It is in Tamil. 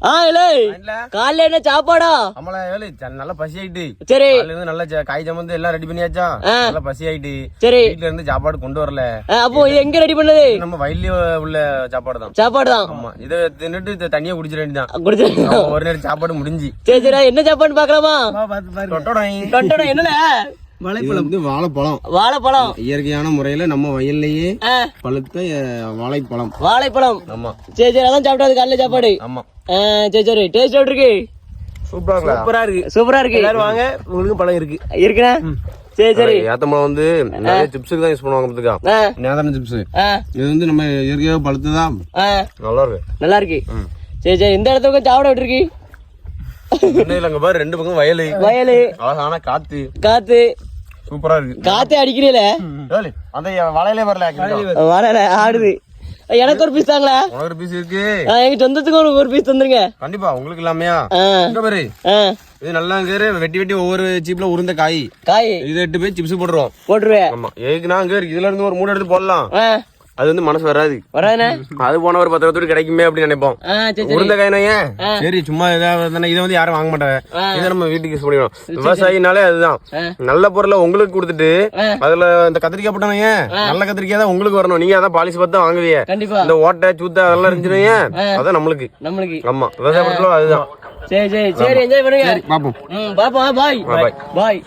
காலைல என்ன சாப்பாடா? நல்லா பசி ஆயிட்டு. சரி. நல்லா காய் சம்பந்து எல்லாம் ரெடி பண்ணியாச்சா? நல்லா பசி ஆயிட்டு. சரி. வீட்டுல இருந்து சாப்பாடு கொண்டு வரல. அப்போ எங்க ரெடி பண்ணது? நம்ம வயல்ல உள்ள சாப்பாடு தான். சாப்பாடு தான். ஆமா. இதை தின்னுட்டு தண்ணியா குடிச்சிட வேண்டியதான். ஒரு நேரம் சாப்பாடு முடிஞ்சு. சரி சரி, என்ன சாப்பாடு பாக்கலாமா? என்னல? வாழைப்பழம். வாழைப்பழம் இயற்கையான முறையில நம்ம வயல்லையே பழுத்த வாழைப்பழம். வாழைப்பழம். ஆமா. சரி சரி, அதான் சாப்பிடாது காலைல சாப்பாடு. ஆமா. சரி சரி, டேஸ்ட் எப்படி இருக்கு? சூப்பரா இருக்கு. சூப்பரா இருக்கு. எல்லாரும் வாங்க, உங்களுக்கு பழம் இருக்கு. இருக்குண்ணா. சரி சரி. ஏத்தம்பழம் வந்து நிறைய சிப்ஸுக்கு தான் யூஸ் பண்ணுவாங்க. நேதான சிப்ஸ். இது வந்து நம்ம இயற்கையாக பழுத்துதான். நல்லா இருக்கு. நல்லா இருக்கு. சரி சரி, இந்த இடத்துக்கு சாப்பிட விட்டு இருக்கு. இல்லங்க பாரு, ரெண்டு பக்கம் வயலு வயலு, அழகான காத்து. காத்து சூப்பரா இருக்கு. காத்தே அடிக்கிறீல. அந்த வளையலே வரல. வரல, ஆடுது. எனக்கு ஒரு பீஸ் தாங்களா? ஒரு பீஸ் இருக்கு. எங்க சொந்தத்துக்கு ஒரு பீஸ் தந்துருங்க. கண்டிப்பா உங்களுக்கு இல்லாமையா? பாரு, இது நல்லா வெட்டி வெட்டி ஒவ்வொரு சீப்ல உருந்த காய் இதை எட்டு போய் சிப்ஸ் போட்டுருவேன். ஆமா. ஏக்குனா இதுல இருந்து ஒரு 3 எடுத்து போடலாம். அது வந்து மனசு வராது. அது போன ஒரு 10 ரூபாய் கிடைக்குமே அப்படின்னு நினைப்போம். உருந்த காயினா சரி சும்மா ஏதாவது இதை வந்து யாரும் வாங்க மாட்டாங்க. இதை நம்ம வீட்டுக்கு யூஸ் பண்ணிக்கணும். விவசாயினாலே அதுதான். நல்ல பொருளை உங்களுக்கு கொடுத்துட்டு அதுல இந்த கத்திரிக்காய் போட்டானே, நல்ல கத்திரிக்காய் தான் உங்களுக்கு வரணும். நீங்க அதான் பாலிசி பார்த்து தான் வாங்குவீங்க. இந்த ஓட்டை சூத்த அதெல்லாம் இருந்துச்சுனே அதான் நம்மளுக்கு. ஆமா, விவசாய பொருட்களும் அதுதான். சரி சரி சரி, என்ஜாய் பண்ணுங்க. பாப்போம். பாப்போம். பாய் பாய் பாய்.